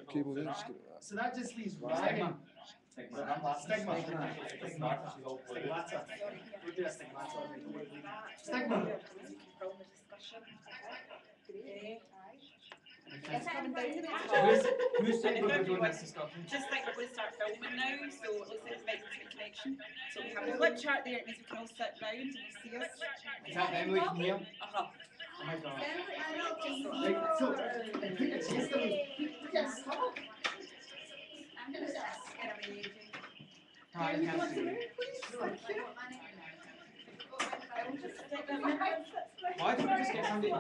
Cable then. So that just leaves Ryan. Stigmata. Stigmata. We'll do a stigmata. Stigma. Who's saying we're doing this discussion? Just like we're going to start filming now, so it looks like it's making a connection. So we have a flip chart there, it means we can all sit round and see us. Is that them we can hear? Uh-huh. Oh my god. Right, so, put your chest away. Put your stomach. I'm going to get away. Can you want to move, please? Why don't we just get somebody to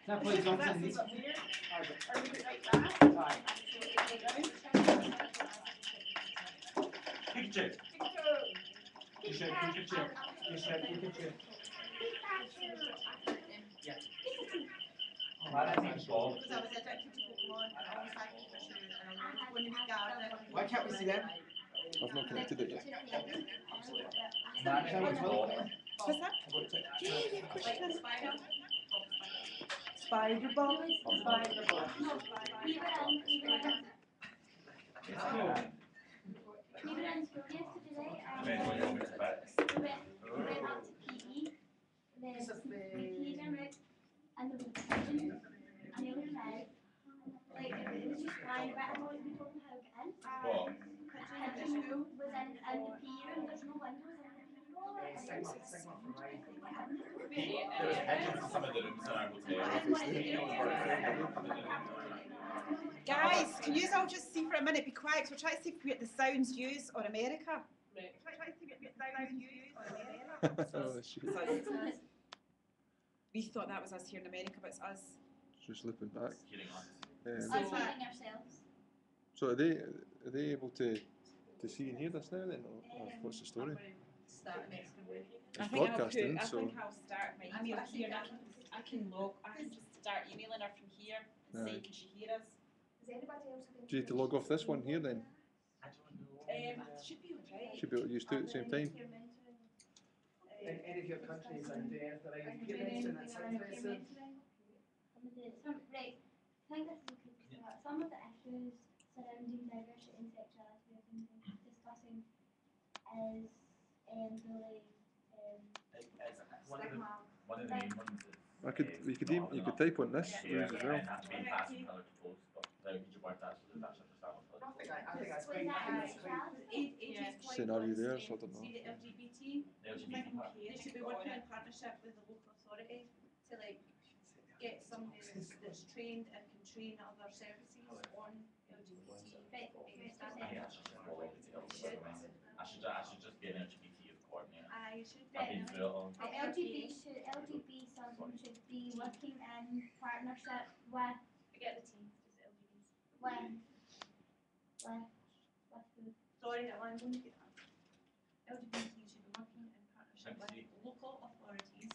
that plays something. Picture. Picture. Yeah. Why can't we see them? I've not connected it yet. What's that? Yeah, of course you can. Spider ball. Spider ball. We were in school yesterday and we went up to PE. There's the Keegan, Rick, and the Keegan, and the other side. Like, it was just flying about, and we told them how to get in. And the school was in the PE room, there's no windows in the PE room. Some of the rooms in our hotel. Guys, can you all just see for a minute, be quiet, because we're trying to see if we get the sounds used on America. Right. Try to see if we get the sounds used on America. We thought that was us here in America, but it's us. Just looping back. Ourselves. So are they able to see and hear this now then, or what's the story? It's broadcasting, so. I think I'll start my email here. I can just start emailing her from here and say, can she hear us? Do you need to log off this one here then? Should be alright. Should be able to use two at the same time. In any of your countries and do anything around that's interesting. Right, I think this is okay to start. Some of the issues surrounding diversity and sexuality we've been discussing is really One of the main ones is You could type on this as well. I think that's quite Scenario there, so I don't know. See the LGBT? They should be working in partnership with the local authority to get somebody that's trained and can train other services on LGBT. I should just be an LGBT coordinator. I should I've been through it all. LGBT should be working in partnership with. Forget the team, just LGBTs. Sorry, I'm going to get that. LGBT should be working in partnership with local authorities.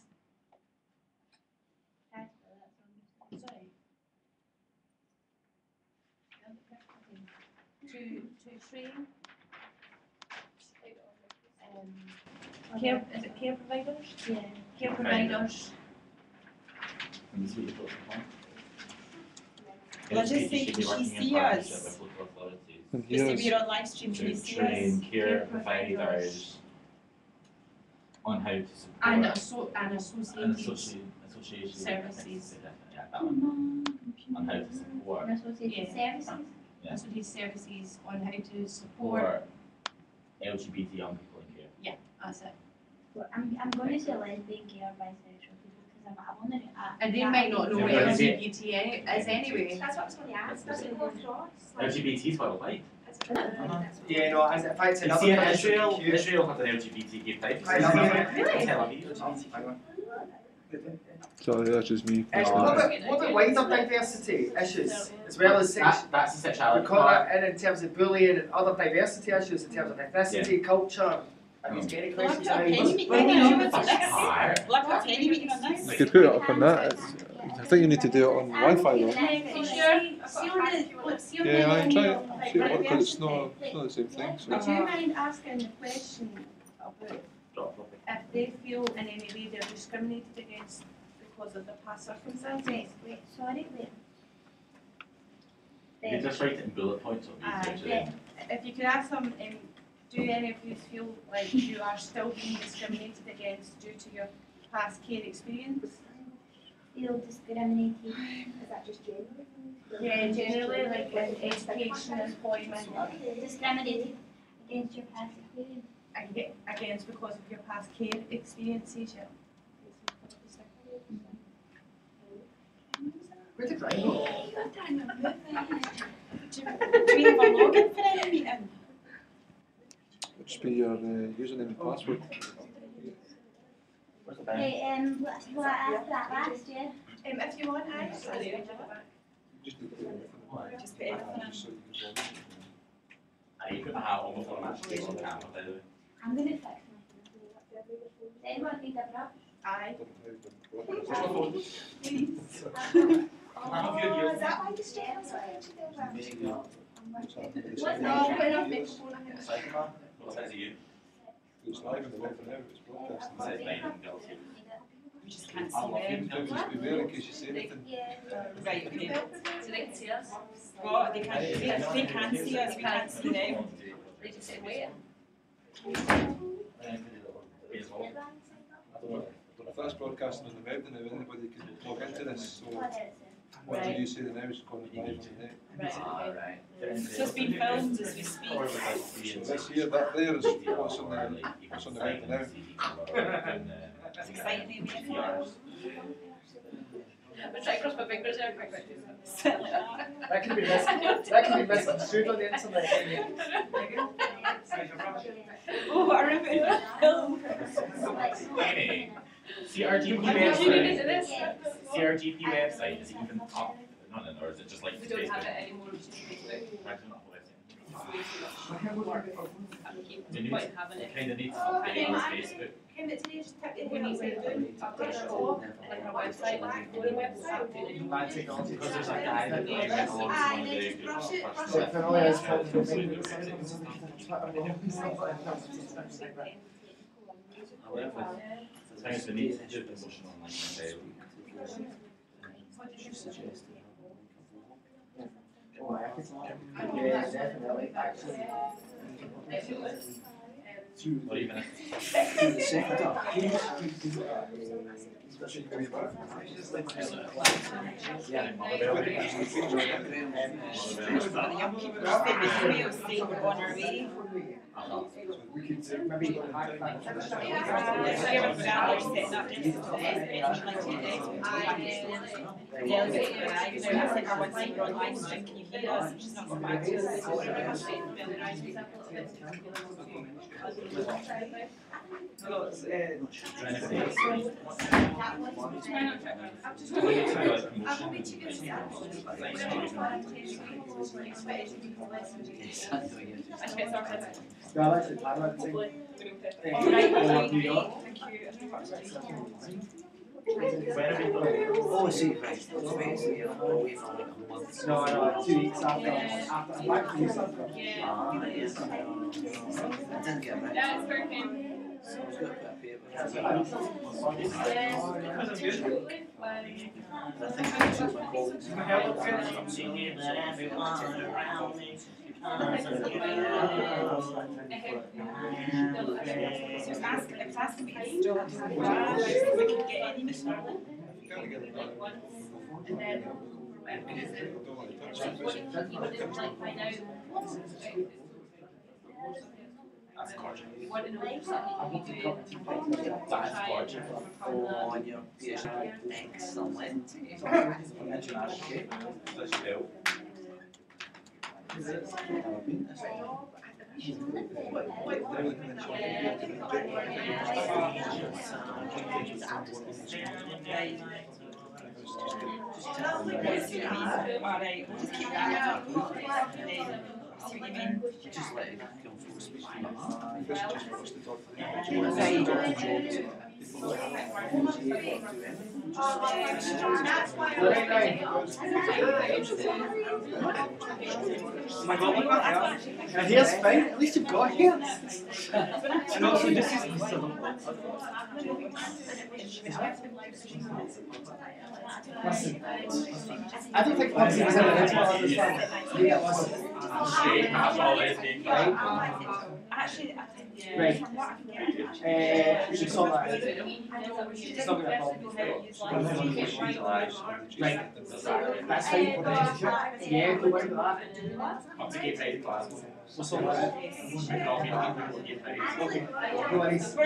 Sorry. To train care providers? Yeah. Care providers. And this is what you put on. Let's just say, can she see us? Just say we're on live stream, can you see us? Train care providers on how to support And associated services. Yeah, that one. On how to support. Associated services. Yeah. Associated services on how to support LGBT young people in care. Yeah, that's it. Well, I'm going to say lesbian, gay or bisexual people because I'm only And they might not know what LGBT is anyway. That's what I was going to ask. Does it go across? LGBT is worldwide. Yeah, no, as in fact, in You other see, countries, Israel had an LGBT gay pride. Really? Tel Aviv. Sorry, that's just me. What about wider diversity issues as well as sex? That's the sexuality. We call that in terms of bullying and other diversity issues in terms of ethnicity, culture. I mean, any questions We'll have a penny meeting on this. You could put it up on that. I think you need to do it on Wi-Fi though. Yeah, I try it. See it work, but it's not the same thing. So. Would you mind asking the question about if they feel in any way they're discriminated against because of their past circumstances. Wait, sorry, wait. You just write it in bullet points, it'll be easier to. If you could ask them, do any of you feel like you are still being discriminated against due to your past care experience? Feel discriminated. Is that just generally? Yeah, generally, like in education, employment, Discriminated against your past experience. against because of your past care experiences. Yeah. Where did Ryan go? Do we have a login for any meeting? It'll just be your username and password. Right, what I asked that last year. If you want, I Just need to do everything. Just put everything in. Just so you can log in. I put my hat on before I'm actually on camera, by the way. I'm going to fix my Does anyone need a brush? Aye. Oh, is that why the stairs are into What's No, that? put enough microphone on him. What size are you? It's live in the web now, it's broadcasting. Size 9 and girls. We just can't I'm see them. Just beware in case you say anything. Right, okay. So they can see us. What? They can see us, we can't see them. They just say wait. If that's broadcasting on the web, then anybody can log into this. So what do you say the now is going live on the net? Right. So it's being filmed as we speak. So this here, that there is what's on the web now. It's exciting, eh? I'm trying to cross my fingers there quick. Sit like that. That can be misunderstood on the internet. Oh, I remember in the film. Amy, CRGP I'm tuning website. into this. CRGP website is even up. Not in, or is it just like We don't Facebook? have it anymore, which is Facebook. Why do you not have a website? I'm keeping Do you quite having it. kind of need to update on Facebook? Came it today, just typed in what needs to do, update it all, like our website, the website. Bad technology. Because there's a guy that went on Aye, one then day just brush it, brush So it. for all those problems with making something I think they need to do the motion on like Facebook. Yeah, definitely. Actually. Or even if The young people just send me emails saying we're on our way. We could maybe hack that. Give us down, setting up anything like today. Delegates were arriving now. I sent her one saying we're online, so can you hear us? She's not got back to us. Yeah, that's it. I don't think. New York. Oh, I see, right. Basically, I'm away for like a month. No, 2 weeks after I'm back to you. Yes. I didn't get back. Yeah, it's working. So I was going to put a paper. I think I took my colleagues. I'm seeing that everyone around me. So it's asking me to still have some brands, we can get any material. And then, that's gorgeous. you want to know something you do. That's gorgeous. Oh, and your PhD. Excellent. International. Does she help? Alright, we'll just keep that up. See what you mean? Just let it come full speed. This is just for us to talk to them. That's why Oh my god, look at that. Your hair's fine, at least you've got hair. And also just listen, I don't think Foxy was in the next one. Yeah, listen. actually, Right. We should sort that out. It's not going to problem. Right. That's fine. Yeah, go away with that. We'll sort that out. Okay. No worries. Bye.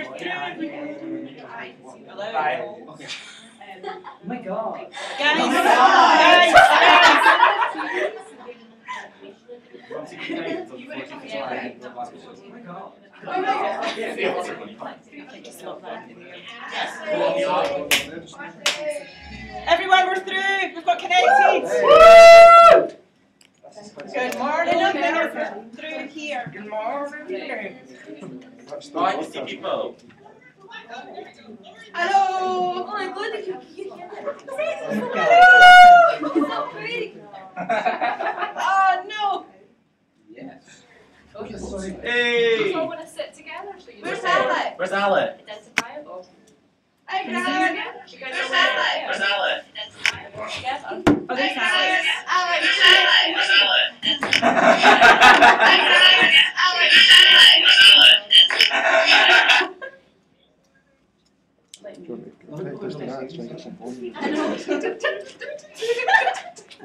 Okay. Oh my god. guys. Everyone, we're through. We've got connected. Good morning. We're through here. Good morning. Right, you see people. Hello. Oh my god, you Oh no. Yes. Hey! all want to sit together. So you Where's Alec? Where's Alec? identifiable. Hi, Greg. Where's Alec? Where's Alec? Identifiable together. Oh, there's Alex. Alex.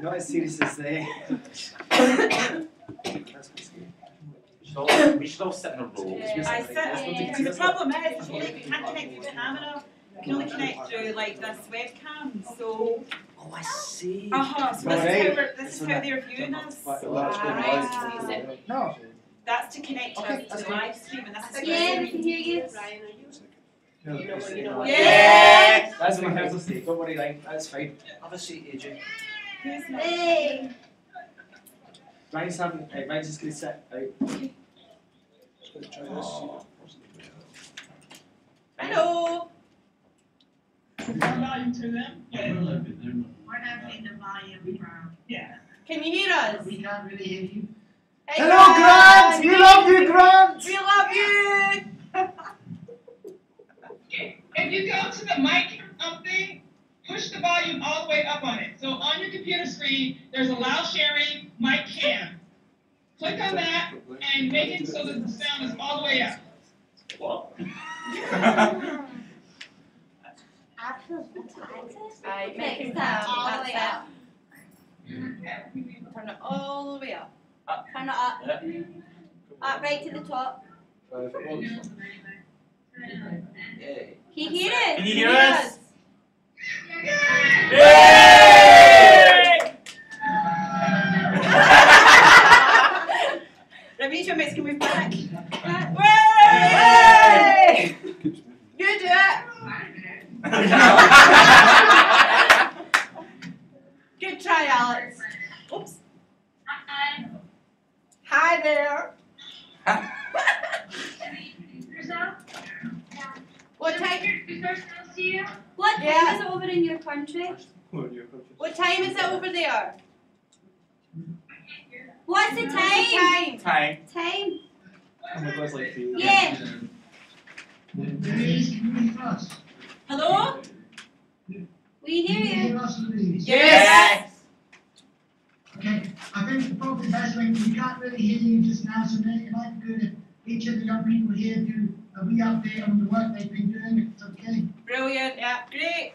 Not as serious as they. We should all sit in a row. I said, the problem is, we can't connect through the camera. We can only connect through like this webcam. So, Oh, I see. so this is how they're viewing us. No. That's to connect to Okay, the live stream, and this is Yeah, we can hear you. Yeah. That's my house estate. Don't worry, Ryan. That's fine. Have a seat, AJ. Hey. Ryan's just going to sit out. Hello. Volume to them? Yeah. We're not getting the volume from. Yeah. Can you hear us? We can't really hear you. Hey, Hello, Grant! We love you, Grant! We love you. If you go to the mic thing, push the volume all the way up on it. So on your computer screen, there's allow sharing mic cam. Click on that and make it so that the sound is all the way up. What? Make it that all the way up. Turn Turn it all the way up. it up. Up right to the top. Can you hear us? Can you hear us? Revisha, mates, can we back? Way! You do it. Good try, Alex. Oops. Hi there. What time? What time Yeah. is it over in your country? What time is it over there? What's the time? Time. Time? Oh my god, it's like feeling. Yeah. Hello? We hear you. Yes. Okay, I think probably the best way, we can't really hear you just now, so maybe it might be good if each of the young people here do a wee update on the work they've been doing, if it's okay. Brilliant. Yeah, great.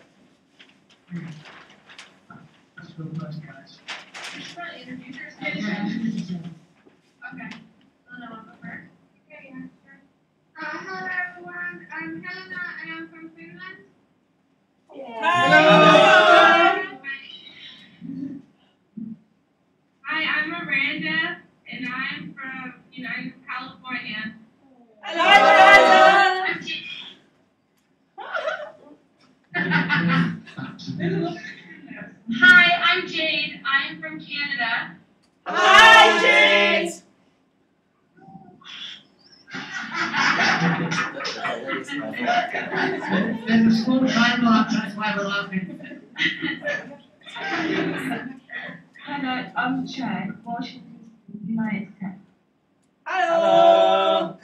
Let's go first, guys. Yeah, introduce yourself. Yeah, introduce yourself. Okay. Hello everyone, I'm Helena and I'm from Finland. Hello. Hi, I'm Miranda and I'm from California. Hello. Hi, I'm Jade. I'm from Canada. Hi, Jade. There's a small time lapse, that's why we're laughing. Hello, I'm Chad, Washington, United States. Hello.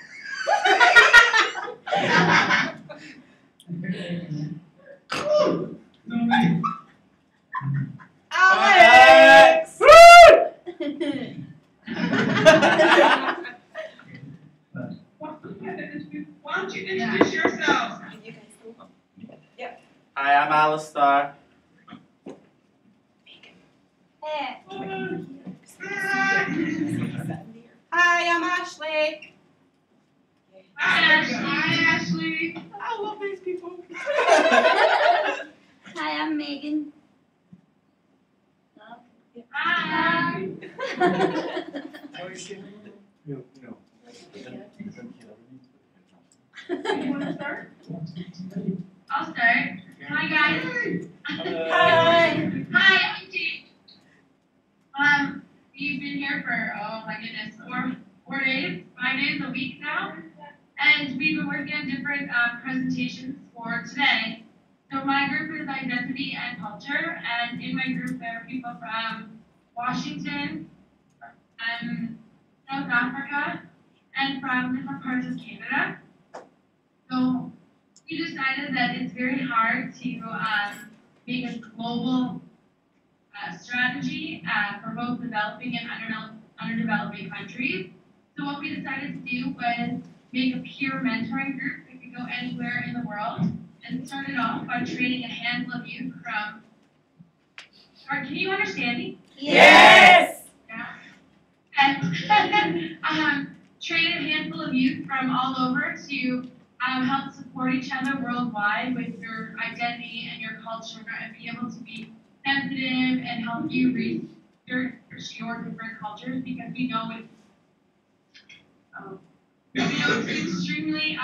Alex. Why don't you introduce yourself? Hi, I'm Alistair. Hi, I'm Ashley. Hi, Ashley. I love these people. Hi, I'm Megan. Hi. No. You want to start? I'll start. Hi, guys. Hi. Hi, I'm Jean. We've been here for, oh my goodness, 5 days a week now. And we've been working on different presentations for today. So my group is identity and culture, and in my group there are people from Washington, South Africa, and from different parts of Canada. So we decided that it's very hard to make a global strategy for both developing and underdeveloping countries. So what we decided to do was make a peer mentoring group that could go anywhere in the world, and started off by training a handful of youth from. Can you understand me? Yes. Yeah. And train a handful of youth from all over to help support each other worldwide with your identity and your culture, and be able to be sensitive and help you research your different cultures, because we know it's extremely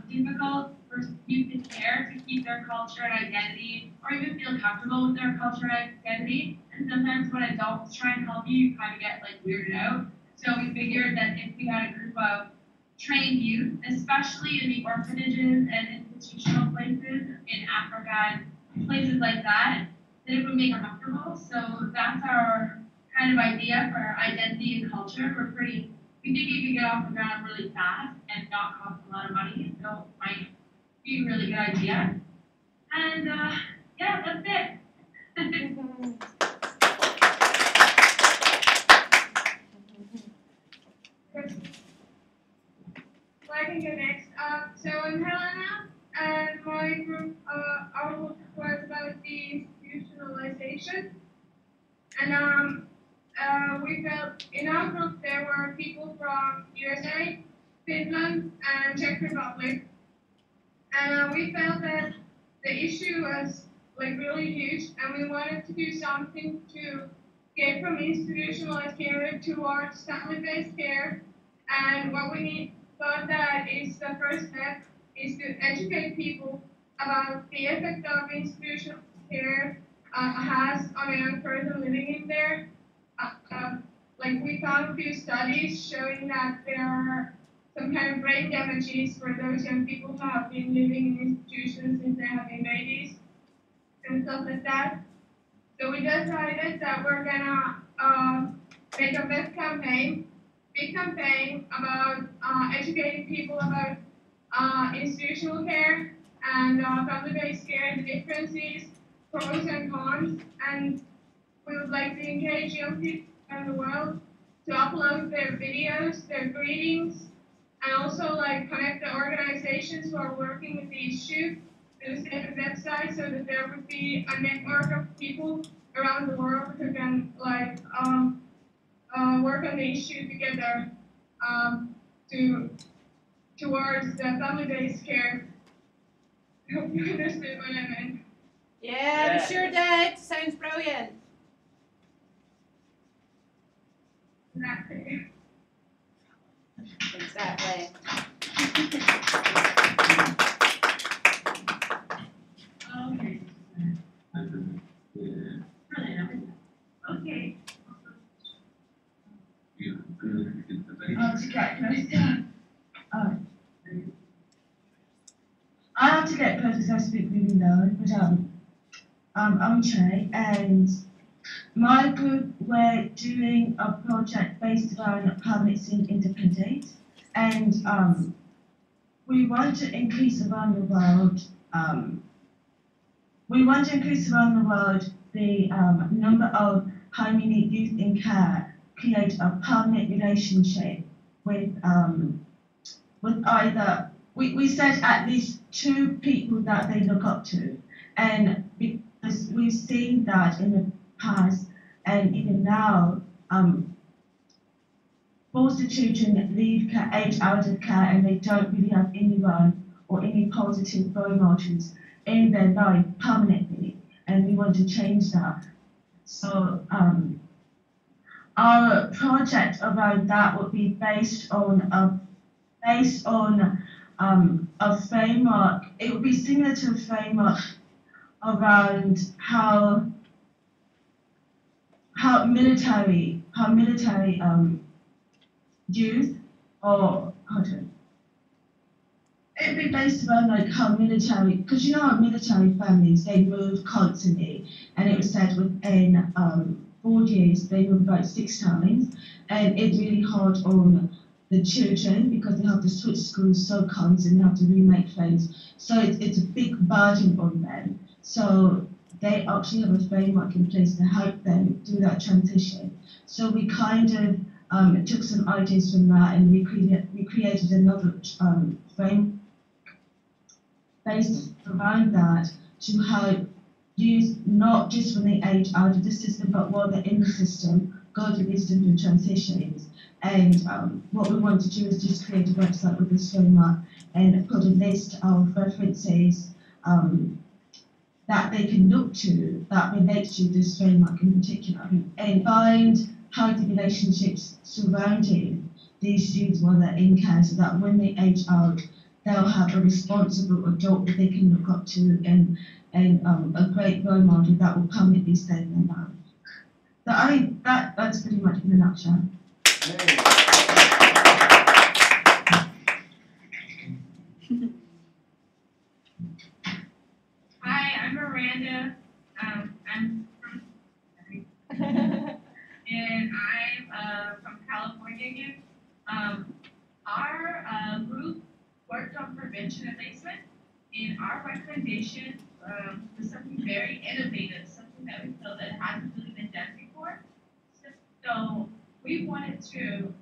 difficult for youth in care to keep their culture and identity, or even feel comfortable with their culture and identity. And sometimes when adults try and help you, you kind of get like weirded out. So we figured that if we had a group of trained youth, especially in the orphanages and institutional places in Africa and places like that, that it would make them comfortable. So that's our kind of idea for identity and culture. We think it could get off the ground really fast and not cost a lot of money, so it might be a really good idea. And yeah, that's it. Well, I can go next. So I'm Helena, and my group, our group was about the institutionalization. And we felt in our group there were people from USA, Finland, and Czech Republic. And we felt that the issue was like really huge, and we wanted to do something to get from institutionalized care towards family-based care. And what we thought that is the first step is to educate people about the effect of institutional care has on a young person living in there. Like we found a few studies showing that there are some kind of brain damages for those young people who have been living in institutions since they have been babies and stuff like that. So we decided that we're gonna make a big campaign about educating people about institutional care and family-based care, the differences, pros and cons, and we would like to engage young people around the world to upload their videos, their greetings, and also like connect the organizations who are working with the issue to the same website, so that there would be a network of people around the world who can like work on the issue together towards the family-based care. I hope you understood what I meant. Yeah, we sure did. Sounds brilliant. Exactly. Exactly. Okay. Okay. because I speak really low, but I'm Che, and my group, we're doing a project based around permanent scene independence, and we want to increase around the world. The number of home unit youth in care, create a permanent relationship with either, we said at least 2 people that they look up to, and because we've seen that in the past and even now, foster children leave care, age out of care, and they don't really have anyone or any positive role models in their life permanently, and we want to change that. So our project around that would be based on a framework. It would be similar to a framework around how military youth, or it'd be based around like how military, because you know how military families, they move constantly, and it was said within 4 years they move about 6 times, and it's really hard on the children because they have to switch schools so constantly, they have to remake friends, so it's a big burden on them. So they actually have a framework in place to help them do that transition. So we kind of took some ideas from that, and we created another frame based around that to help youth, not just when they age out of the system, but while they're in the system, go through these different transitions. And what we want to do is just create a website with this framework and put a list of references that they can look to that relate to this framework in particular, and find healthy relationships surrounding these youth while they're in care, so that when they age out, they'll have a responsible adult that they can look up to, and a great role model that will permanently stay in their life. So that's pretty much in a nutshell. Hi, I'm Miranda. I'm from and I'm from California again. Our group worked on prevention of basement, and our recommendation was something very innovative, something that we felt that hasn't really been done before. So we wanted to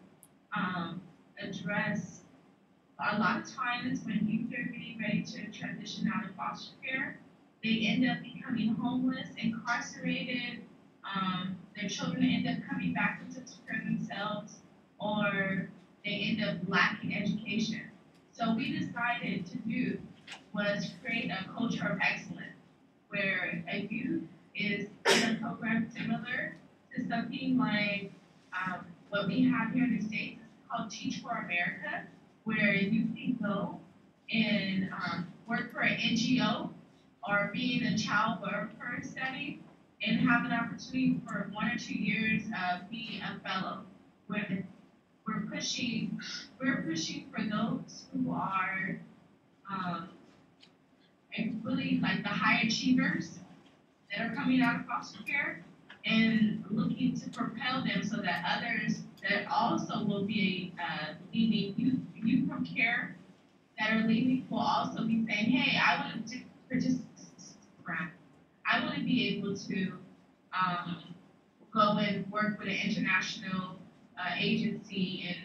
address a lot of times when youth are getting ready to transition out of foster care, they end up becoming homeless, incarcerated, their children end up coming back into care themselves, or they end up lacking education. So we decided to do was create a culture of excellence, where a youth is in a program similar to something like what we have here in the States. It's called Teach for America, where you can go and work for an NGO or be in a child welfare setting and have an opportunity for 1 or 2 years of being a fellow. We're pushing for those who are really like the high achievers that are coming out of foster care, and looking to propel them so that others that also will be leaving youth from care that are leaving will also be saying, hey, I want to participate. I want to be able to go and work with an international agency and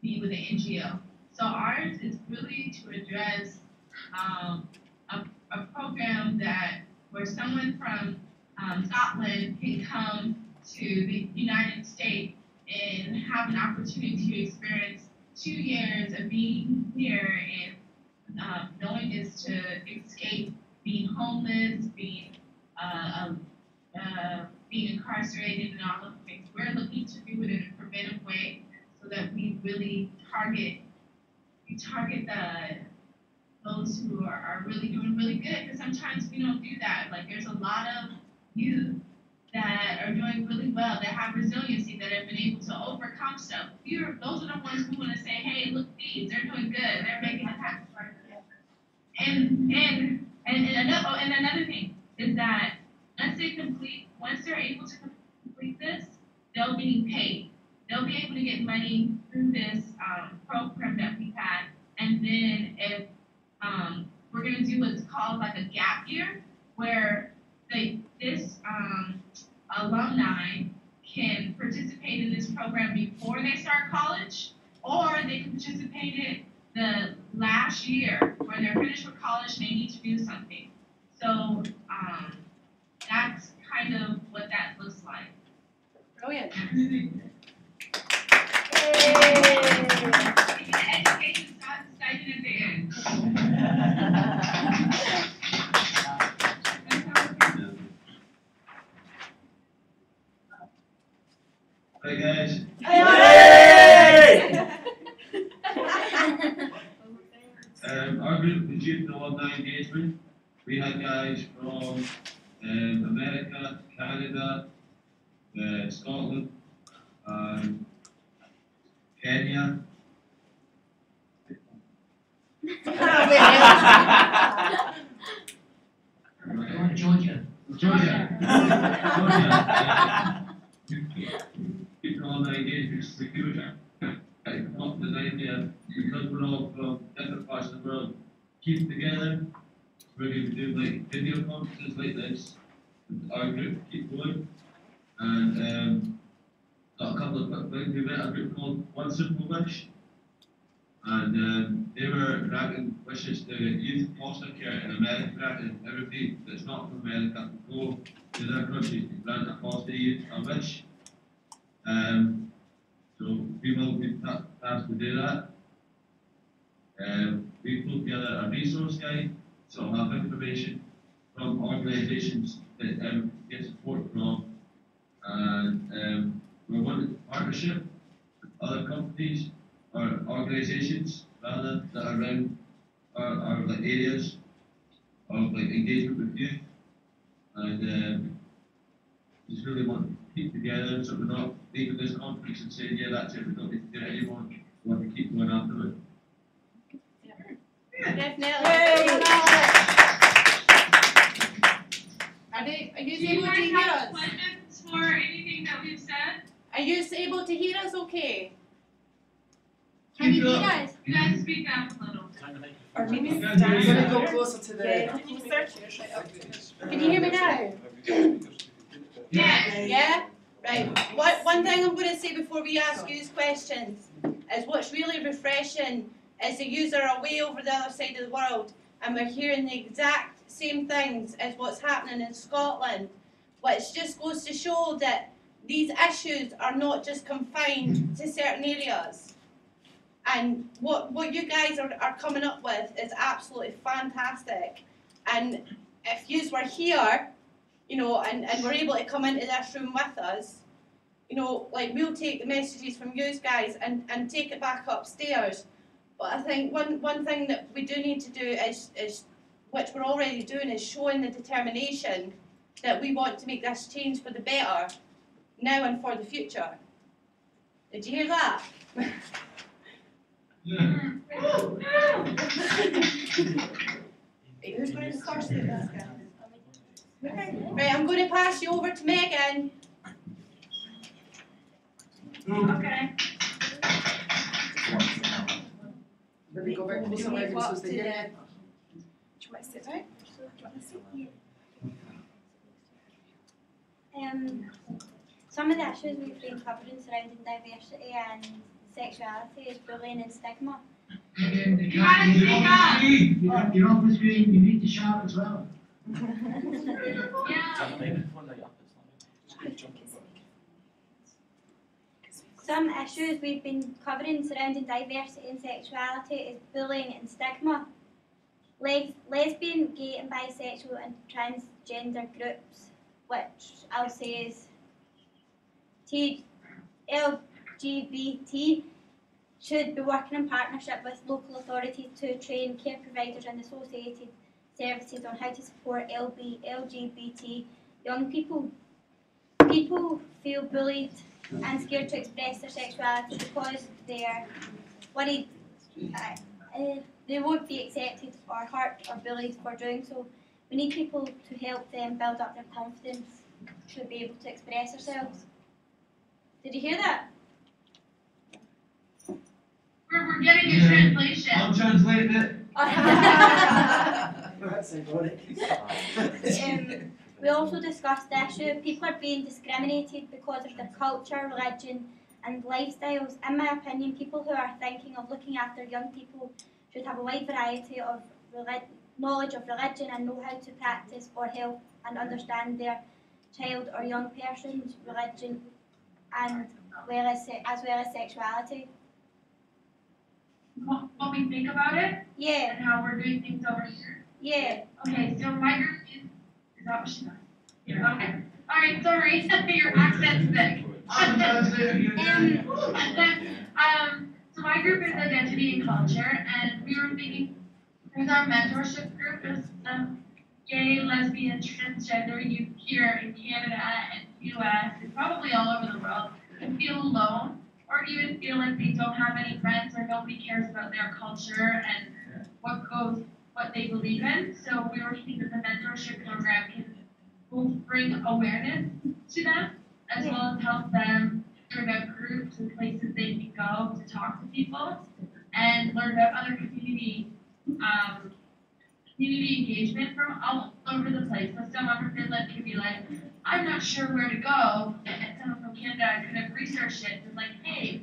be with an NGO. So ours is really to address a program where someone from Scotland can come to the United States and have an opportunity to experience 2 years of being here and knowing is to escape being homeless, being incarcerated, and all of the things. We're looking to do it in a preventive way so that we really target those who are really doing really good, because sometimes we don't do that. Like, there's a lot of youth that are doing really well, that have resiliency, that have been able to overcome stuff. Those are the ones we want to say, hey, look, they're doing good, they're making it happen. And another thing is that once they're able to complete this, they'll be paid. They'll be able to get money through this program that we've had. And then if we're going to do what's called like a gap year, where this alumni can participate in this program before they start college, or they can participate in the last year where they're finished with college and they need to do something. So that's kind of what that looks like. Brilliant. Education stipend at the end. Hey guys. Our group, the Youth Alumni Engagement, we had guys from America, Canada, Scotland, Kenya. Georgia. Youth Alumni Engagement is huge. I come up with this idea because we're all from different parts of the world. Keep together. We're going to do like video conferences like this. Our group keep going, and got a couple of quick things. We met a group called One Simple Wish, and they were granting wishes to youth foster care in America, granting everybody that's not from America to go to their countries to grant a foster youth a wish. So we will be tasked to do that. We put together a resource guide, so I'll have information from organisations that get support from, and we want partnership with other companies or organisations rather that are around our like areas of like engagement with youth, and just really want to keep together so we're not leaving this conference and saying, yeah, that's it, we don't need to do it anymore. We want to keep going after it. Definitely. Are you able to hear us? Questions for anything that we've said? Are you able to hear us okay? Can you hear us? You guys speak up a little. Or maybe I'm gonna go closer to the. Can you hear me now? Yes. Yeah? Right. One thing I'm going to say before we ask you questions is what's really refreshing is the user are way over the other side of the world and we're hearing the exact same things as what's happening in Scotland, which just goes to show that these issues are not just confined to certain areas. And what you guys are coming up with is absolutely fantastic. And if you were here, you know, and were able to come into this room with us, you know, like we'll take the messages from you guys and take it back upstairs. But I think one thing that we do need to do is which we're already doing, is showing the determination that we want to make this change for the better, now and for the future. Did you hear that? Yeah. Who's going to start with this guy? Right, I'm going to pass you over to Megan. Okay. Maybe go back closer, Megan, so they hear. Do you want to sit down? Do you want to sit? Some of the issues we've been covering surrounding diversity and sexuality is bullying and stigma. And You gotta speak up. You're off the screen, you need to shout as well. Yeah. Some issues we've been covering surrounding diversity and sexuality is bullying and stigma. Lesbian, gay and bisexual and transgender groups, which I'll say is LGBT, should be working in partnership with local authorities to train care providers and associated services on how to support LGBT young people. People feel bullied and scared to express their sexuality because they are worried they won't be accepted or hurt or bullied for doing so. We need people to help them build up their confidence to be able to express themselves. Did you hear that? We're getting a translation. I'm translating it. That's ironic. We also discussed the issue. People are being discriminated because of their culture, religion and lifestyles. In my opinion, people who are thinking of looking after young people should have a wide variety of knowledge of religion and know how to practice or help and understand their child or young person's religion and as well as sexuality. What we think about it? Yeah. And how we're doing things over here? Yeah. Okay, so my group is that what she does? Yeah. Okay. Alright, sorry, your accent's thick. So my group is identity and culture, and we were thinking, there's our mentorship group, there's gay, lesbian, transgender youth here in Canada and US, and probably all over the world, who feel alone, or even feel like they don't have any friends or nobody cares about their culture and what they believe in. So we were thinking that the mentorship program can both bring awareness to them, as well as help them learn about groups and places they can go to talk to people, and learn about other community engagement from all over the place. So someone from Finland could be like, I'm not sure where to go, and someone from Canada could have researched it and like, hey,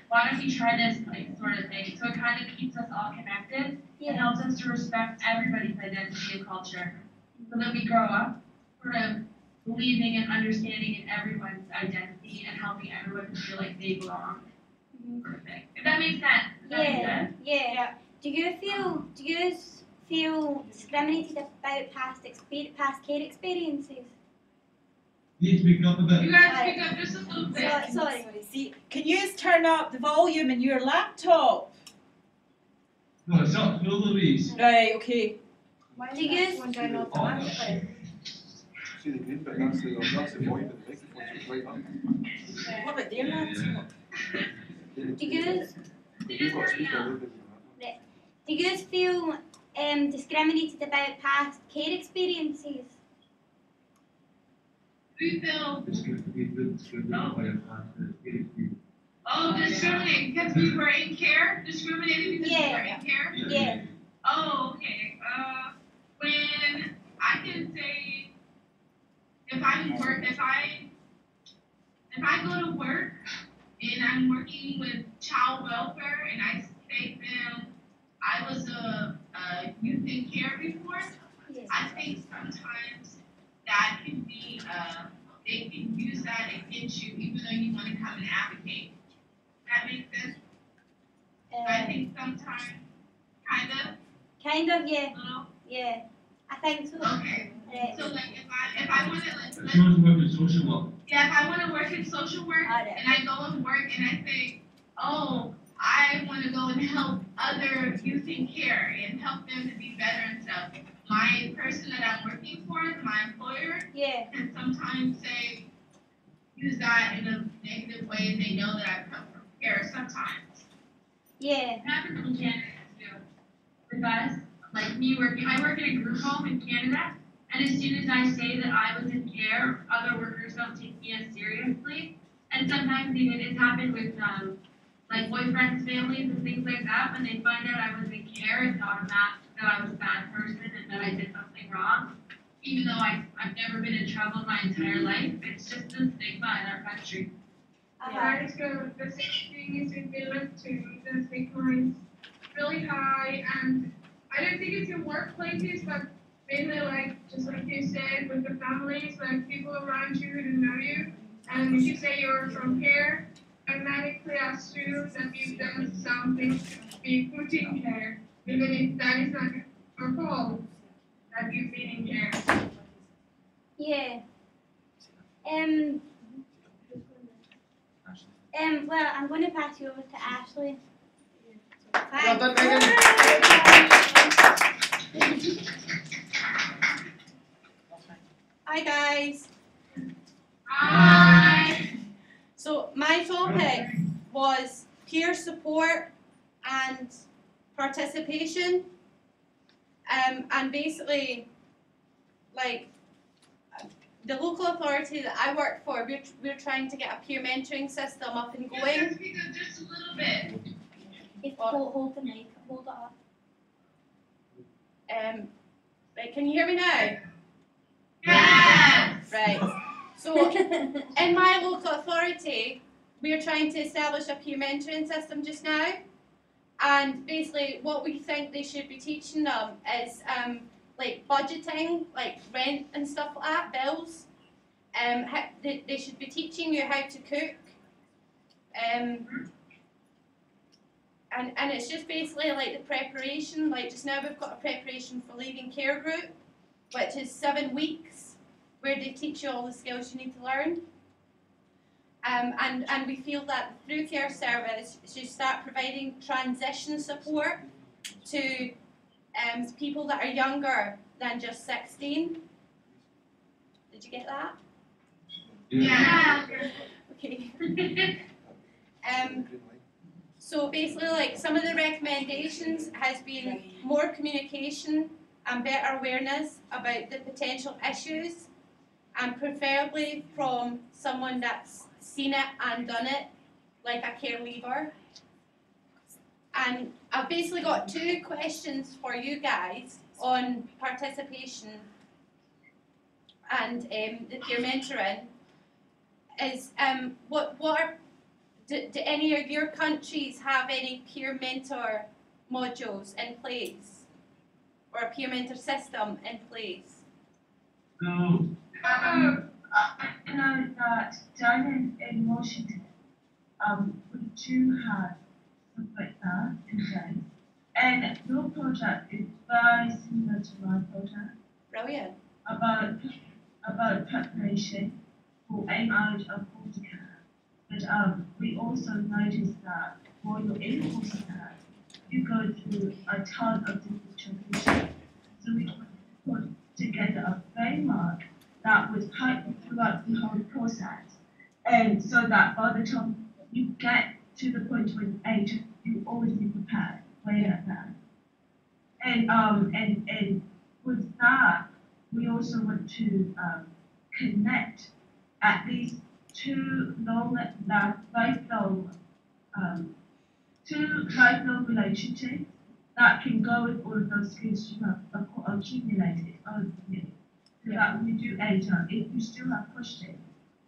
why don't you try this place, sort of thing. So it kind of keeps us all connected and helps us to respect everybody's identity and culture, so that we grow up sort of believing and understanding in everyone's identity and helping everyone to feel like they belong. Perfect. If that makes sense. Yeah. Do you feel discriminated about past care experiences? You need to speak up a bit. You guys speak up just a little bit. Sorry. See, can you turn up the volume in your laptop? No, it's up full, Louise. Right, okay. Do you See the green bit, that's the volume of the microphone, so it's right up. What about their laptop? You've got to speak a little bit. Do you feel discriminated about past care experiences? We feel It's good to be good, it's good to be discriminated because we were in care, discriminated because we were in care. Yeah. Oh, okay. When I can say, if I go to work and I'm working with child welfare and I say to them, I was a youth in care before, I think sometimes that can be, they can use that against you even though you want to come and advocate. That makes sense? I think sometimes, Kind of, yeah. little. Yeah. I think so. Okay. So like if I want to like, If you want to work in social work. yeah, if I want to work in social work and I go and work and I say, oh, I want to go and help other youth in care and help them to be better and stuff. My person that I'm working for, my employer, can sometimes use that in a negative way if they know that I've come from care sometimes. Yeah. It happens in Canada too. With us, like me working, I work in a group home in Canada, and as soon as I say that I was in care, other workers don't take me as seriously. And sometimes even it's happened with like boyfriends' families and things like that. When they find out I was in care, it's automatic that I was a bad person and that I did something wrong. Even though I've never been in trouble my entire life, it's just a stigma in our country. Yeah, so the same thing is in Finland too. The stigma is really high, and I don't think it's in workplaces, but mainly like just like you said, with the families, like people around you who know you, and if you say you're from care, automatically assume that you've done something to be put in care, even if that is not your fault that you've been in care. Yeah. Well, I'm going to pass you over to Ashley. Well done, Megan. Hi guys. Hi. So my topic was peer support and participation, and basically, like, the local authority that I work for, we're trying to get a peer mentoring system up and going. Speak up just a little bit. If hold the mic, hold it up. Right, can you hear me now? Yes! Right. So, in my local authority, we are trying to establish a peer mentoring system just now. And basically, what we think they should be teaching them is like budgeting, like rent and stuff like that, bills. They should be teaching you how to cook. And it's just basically like the preparation. Like just now, we've got a preparation for leaving care group, which is 7 weeks, where they teach you all the skills you need to learn. And we feel that the through care service should start providing transition support to people that are younger than just 16. Did you get that? Yeah. Okay. So basically, like some of the recommendations has been more communication and better awareness about the potential issues, and preferably from someone that's seen it and done it, like a care leaver. And I've basically got 2 questions for you guys on participation and the peer mentoring. Is do any of your countries have any peer mentor modules in place, or a peer mentor system in place? No. I know that down in Washington, we do have stuff like that in place. And your project is very similar to my project. Brilliant. About preparation for age of foster care. But we also noticed that while you're in foster care, you go through a ton of different transitions. So we put together a framework that would help you throughout the whole process. And so that by the time you get to the point with age, you always be prepared way at that. And with that, we also want to connect at least 2 lifelong relationships that can go with all of those skills you have accumulated over the years. So that when you do age up, if you still have questions,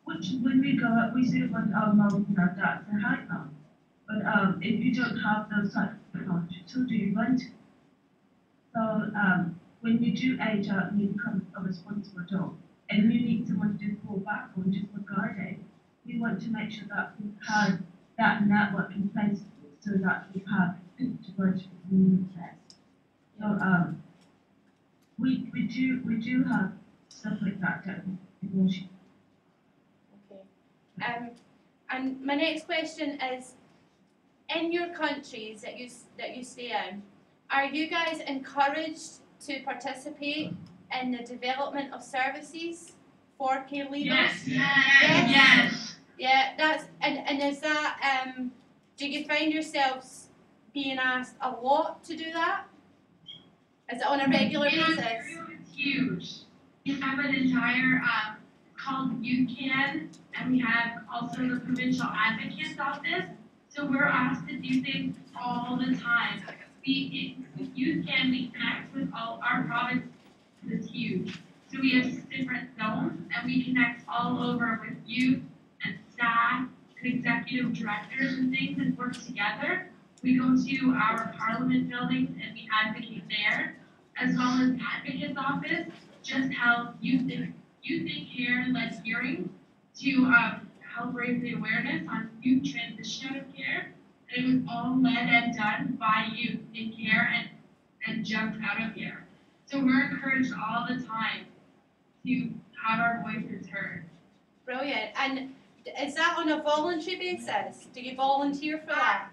which when we go up, we still want our mom, dad to help them. But if you don't have those types of technology, so do you want to? So when you do age up, you become a responsible adult, and you need someone to fall back on just for guiding. We want to make sure that we have that network in place so that we have people to go to the community. So we do have stuff like that in Washington. Okay. And my next question is, in your countries that you stay in, are you guys encouraged to participate in the development of services for care leaders? Yes. Yeah, that's and is that do you find yourselves being asked a lot to do that? Is it on a regular basis? It's huge. We have an entire called UCAN, and we have also the Provincial Advocates Office. So we're asked to do things all the time. UCAN, we connect with all our province is huge. So we have 6 different zones, and we connect all over with youth and staff and executive directors and things, and work together. We go to our parliament buildings and we advocate there, as well as advocates office just held youth in care led hearings to help raise the awareness on youth transition out of care. And it was all led and done by youth in care and jumped out of care. So we're encouraged all the time to have our voices heard. Brilliant. And is that on a voluntary basis? Do you volunteer for that?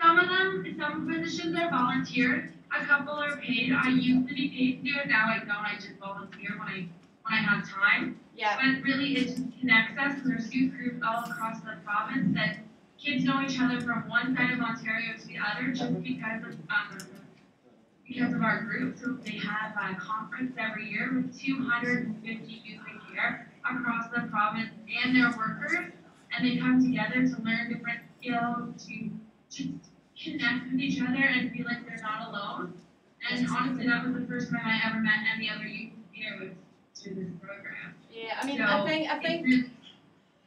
Some positions are volunteer. A couple are paid. I used to be paid to do it. Now I don't. I just volunteer when I have time. Yeah. But really, it just connects us. There's youth groups all across the province that kids know each other from one side of Ontario to the other just because of our group. So they have a conference every year with 250 youth in care across the province and their workers, and they come together to learn different skills, to just connect with each other and feel like they're not alone. And honestly, that was the first time I ever met any other youth here was through this program. Yeah, I mean, So I think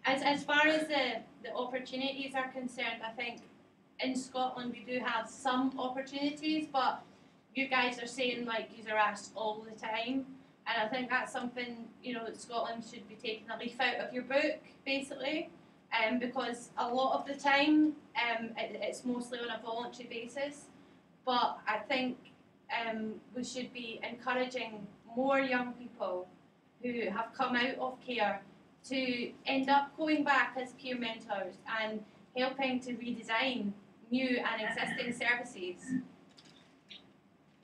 as far as the opportunities are concerned, I think in Scotland we do have some opportunities, but you guys are saying like you are asked all the time, and I think that's something, you know, Scotland should be taking a leaf out of your book, basically, because a lot of the time it's mostly on a voluntary basis, but I think we should be encouraging more young people who have come out of care to end up going back as peer mentors and helping to redesign new and existing services.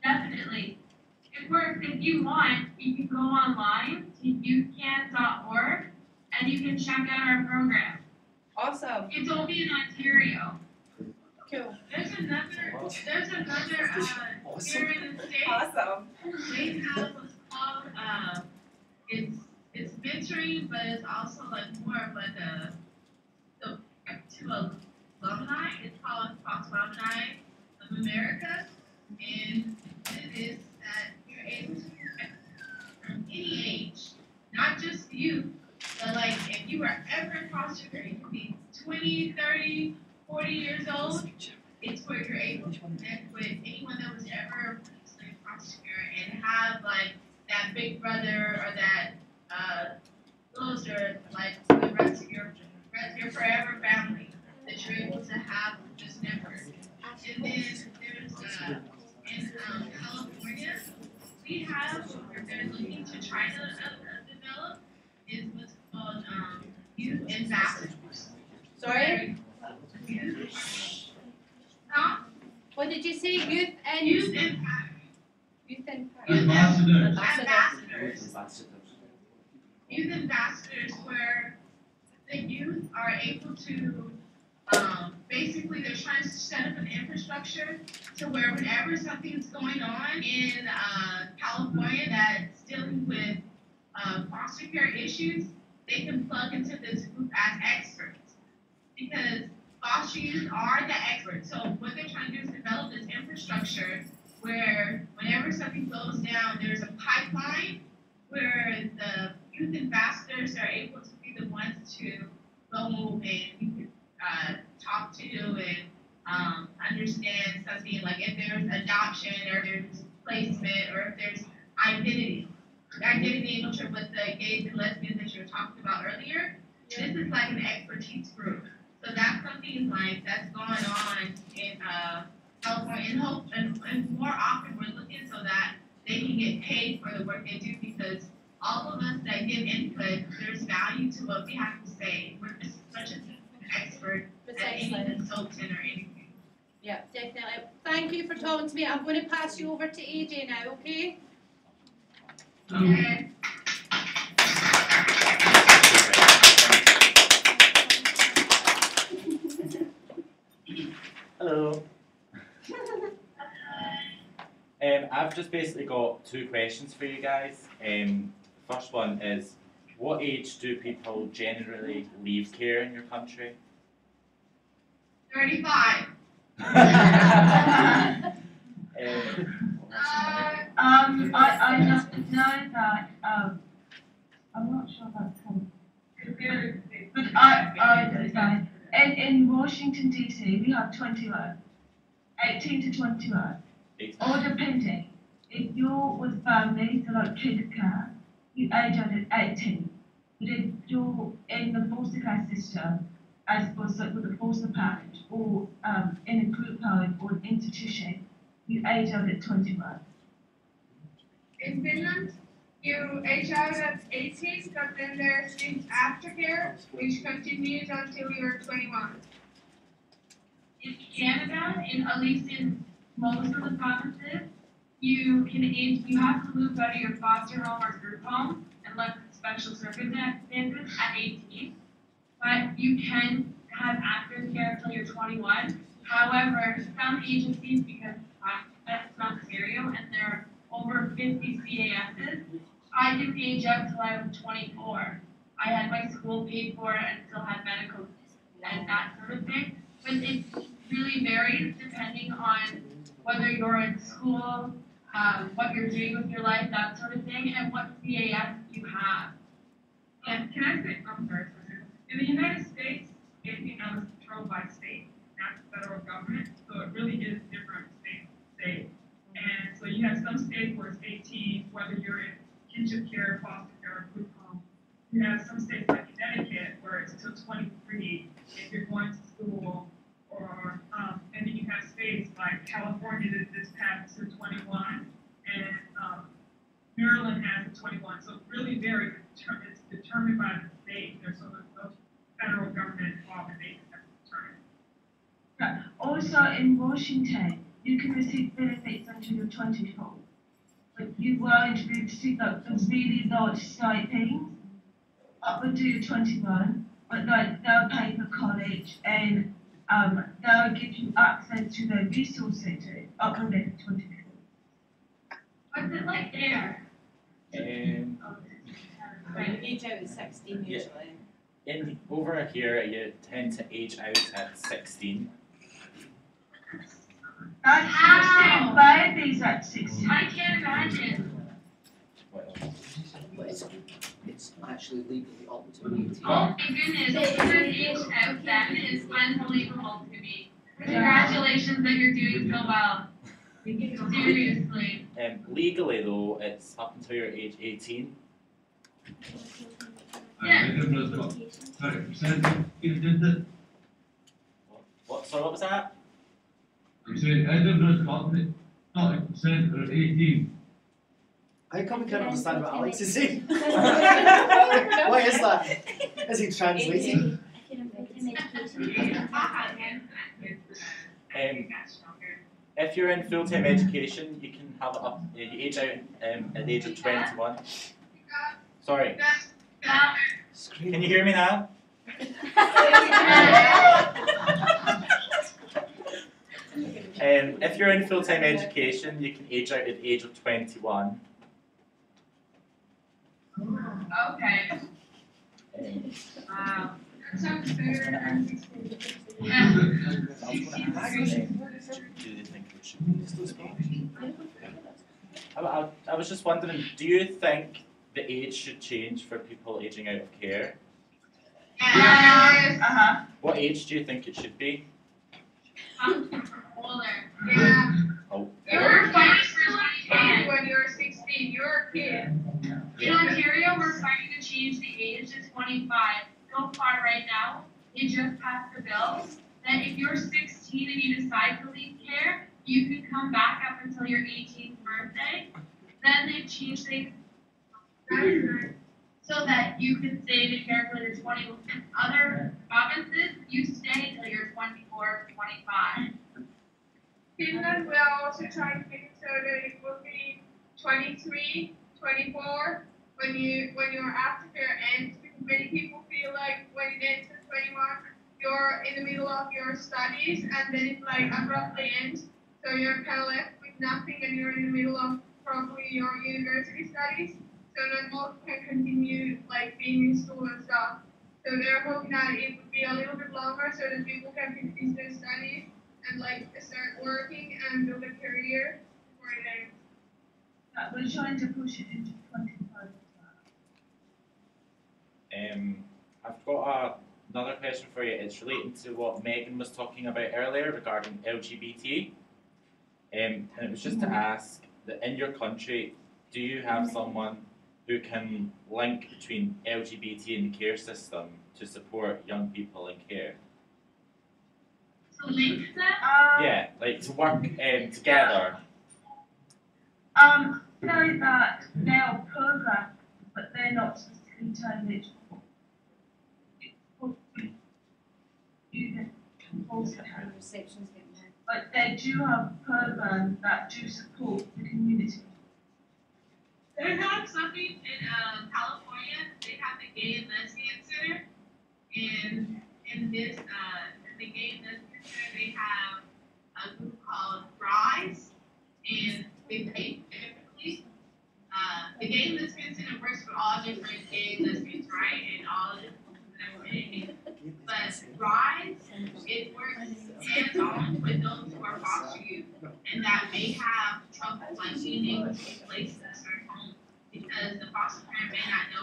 Definitely. If you want, you can go online to youthcan.org and you can check out our program. Awesome. It's only in Ontario. Cool. There's another here in the States. Awesome. They have what's called it's mentoring, but it's also like more of like to alumni. It's called Cross Alumni of America, and it is that you're able to from any age, not just youth, but like if you were ever in foster care, you could be 20, 30, 40 years old. It's where you're able to connect with anyone that was ever in foster care and have like that big brother or that closer, like the rest of your forever family that you're able to have with this network. And then there's in California, we have what they're looking to try to develop is what's called youth ambassadors. Sorry? What did you say? Youth impact. Ambassadors. Youth ambassadors, where the youth are able to basically they're trying to set up an infrastructure to where whenever something's going on in California that's dealing with foster care issues, they can plug into this group as experts. Because foster youth are the experts. So what they're trying to do is develop this infrastructure where whenever something goes down, there's a pipeline where the youth ambassadors are able to be the ones to go and you can talk to and understand something like if there's adoption or there's placement or if there's identity nature with the gays and lesbians that you were talking about earlier. This is like an expertise group. So that's something like that's going on in California, and more often we're looking so that they can get paid for the work they do, because all of us that give input, there's value to what we have to say. We're just such an expert at any consultant or anything. Yeah, definitely. Thank you for talking to me. I'm going to pass you over to AJ now, okay? Okay. Hello. I've just basically got two questions for you guys. First one is, what age do people generally leave care in your country? 35. I just know that I'm not sure that's coming. But I don't know. In Washington DC, we have 21, 18 to 21, all depending. If you're with families, so like childcare, you age out at 18. But if you're in the foster care system, as was like with a foster package, or in a group home or an institution, you age out at 21. In Finland, you age out at 18, but then there's this aftercare, which continues until you're 21. In Canada, at least in most of the provinces, you have to move out of your foster home or group home unless it's special circumstances at 18. But you can have aftercare 21. However, some agencies, because that's not stereo, and there are over 50 CASs, I didn't age up till I was 24. I had my school paid for and still had medical and that sort of thing. But it really varies depending on whether you're in school, what you're doing with your life, that sort of thing, and what CAS you have. And can I say, I'm sorry, in the United States, anything else is controlled by state, not the federal government, so it really is different state to state. And so you have some states where it's 18, whether you're in kinship care, foster care, or group home. You have some states like Connecticut where it's till 23 if you're going to school, or and then you have states like California that just passed to 21, and Maryland has a 21. So it really varies. It's determined by the state. There's sort of no federal government involved in making that determined. Yeah. Also in Washington, you can receive benefits until you're 24. But you won't be able to receive like the really large stipends up until you're 21. But like they'll pay for college and they'll give you access to the resource center up until 24. What's it like there? Right, age out at 16 usually. Over here, you tend to age out at 16. That's how babies at 16. I can't imagine. But it's actually legally up to 18. Oh my goodness, the age out then is unbelievable to me. Congratulations that you're doing so well. Seriously. Legally though, it's up until your age 18. Yeah. Sorry, what was that? I'm saying Edinburgh's got 30% or 18. How come we can't understand what Alex is saying? What is that? Is he translating? If you're in full-time education, you can have it up. You age out at the age of 21. Sorry. Can you hear me now? If you're in full-time education, you can age out at the age of 21. Okay. Wow. That sounds fair. I was just wondering, do you think the age should change for people aging out of care? Yes. What age do you think it should be? Older. Yeah. Oh. You're fighting for when you're 16. You're a kid. In Ontario, we're fighting to change the age to 25. So far right now, they just passed a bill that if you're 16 and you decide to leave care, you can come back up until your 18th birthday. Then they've changed things so that you can stay in care until you're 20. In other provinces, you stay until you're 24, 25. Finland will also try to make it so that it will be 23, 24 when your aftercare ends, because many people feel like when it ends at 21, you're in the middle of your studies and then it like abruptly ends, so you're kind of left with nothing and you're in the middle of probably your university studies, so then most can continue like being in school and stuff. So they're hoping that it would be a little bit longer so that people can finish their studies and like start working and build a career before it ends. We're trying to push it into 25 as well. I've got another question for you. It's relating to what Megan was talking about earlier regarding LGBT. And it was just to ask that in your country, do you have someone who can link between LGBT and the care system to support young people in care? So link that? Yeah, like to work together. Know that they're programmed, but they're not specifically targeted for but they do have programs that do support the community. They have something in California. They have the Gay and Lesbian Center, and in this, the Gay and Lesbian Center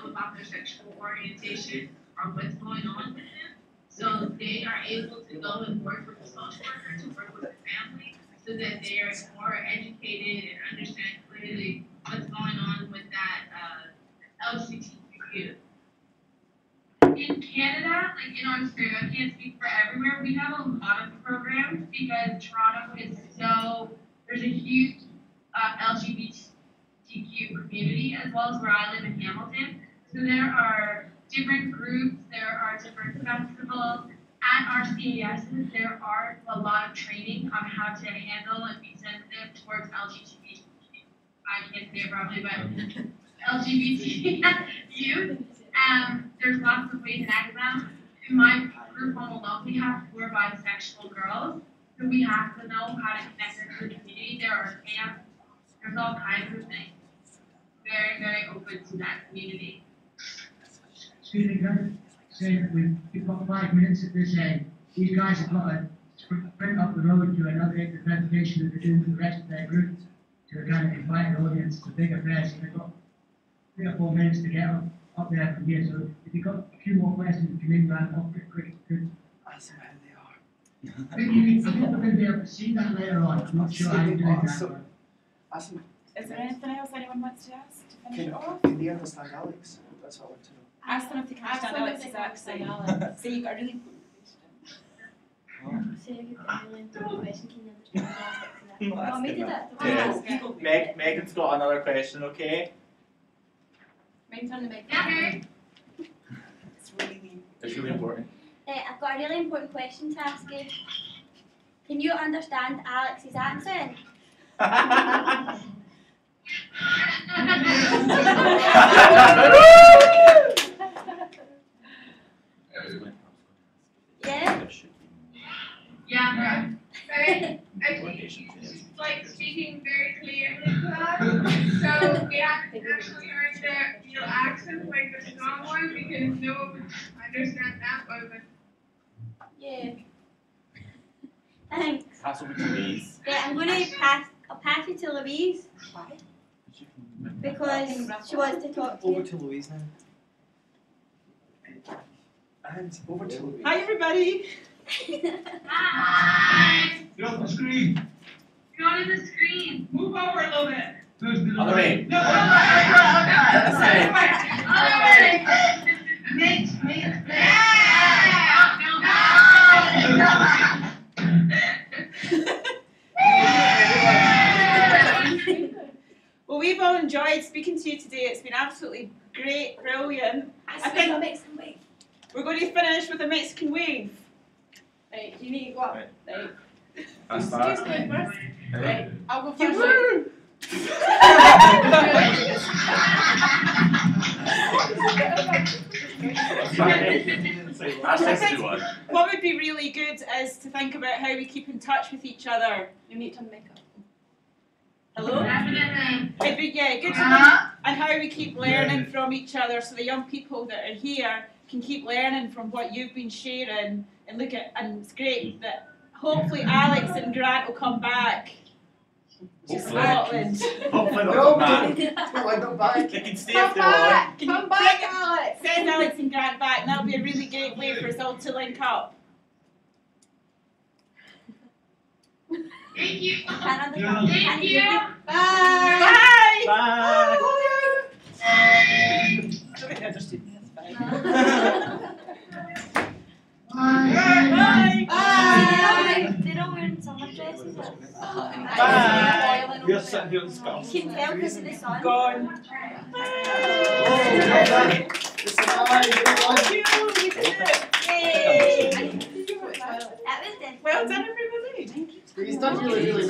know about their sexual orientation or what's going on with them. So they are able to go and work with a social worker, to work with the family, so that they are more educated and understand clearly what's going on with that LGBTQ youth. In Canada, like in Ontario, I can't speak for everywhere, we have a lot of programs because Toronto is so, there's a huge LGBTQ community, as well as where I live in Hamilton. So there are different groups, there are different festivals. At our CASs, there are a lot of training on how to handle and be sensitive towards LGBT, I can't say it properly, but LGBT youth. There's lots of ways to act them. In my group home alone, we have 4 bisexual girls, so we have to know how to connect them to the community. There are camps, there's all kinds of things. Very, very open to that community. Excuse me, can I say that we've got 5 minutes at this end. These guys have got to sprint up the road to another presentation that they're doing with the rest of their group to kind of invite an audience to bigger press. They've got 3 or 4 minutes to get up there from here. So if you've got a few more questions, come in round off pretty quick. Ask them how they are. I think we're going to be able to see that later on. I'm not sure how you're doing that. Awesome. Is there anything else anyone wants to ask to finish it off? Can they understand Alex? That's what I want to know. Ask them if they can understand Alex's accent. So you've got a really So you've got a really important question, can you understand the Well, me do that? Yes. Megan's got another question, okay? Megan, turn the mic. Okay. It's really important. I've got a really important question to ask you. Can you understand Alex's accent? Yeah? Yeah, right. She's like speaking very clearly to us, so we have to actually learn the real accent, like the strong one, because no one would understand that one. But Yeah. Thanks. Pass over to Louise. Yeah, I'll pass you to Louise. Because she wants to talk to you. Over to Louise now. And over to Louise. Hi everybody. Hi! You're on the screen. You're on the screen. Move over a little bit. Other way. No, Other way. Next. Well, we've all enjoyed speaking to you today. It's been absolutely great, brilliant. I think we're going to finish with a Mexican wave. Right, you need to go up. Right. That's that. Right, I'll go first. I think what would be really good is to think about how we keep in touch with each other. You need to make up. Hello? It'd be, yeah, good to know, and how we keep learning from each other, so the young people that are here can keep learning from what you've been sharing, and look at, and it's great that hopefully Alex and Grant will come back to Scotland. Hopefully they'll come back. No, back. They can stay Come if they want. back! Come back, Alex! Send Alex and Grant back, and that'll be a really great way for us all to link up. Thank you. Thank you. Bye! Bye! Bye! Bye! They don't wear summer dresses. Bye! We are sitting here in Scotland. You can tell because of the sun. Gone. That was it. Well done, everybody. He's done really well.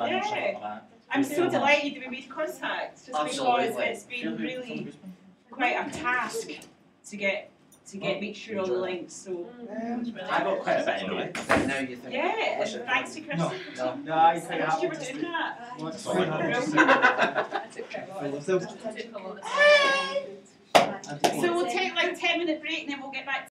Yeah. I'm so delighted that we made contact, just because it's been really quite a task to make sure all the links. So I got quite a bit anyway. Now you think. yeah, and thanks to Kristen. No, I I wish you were doing that. So we'll take like a 10-minute break and then we'll get back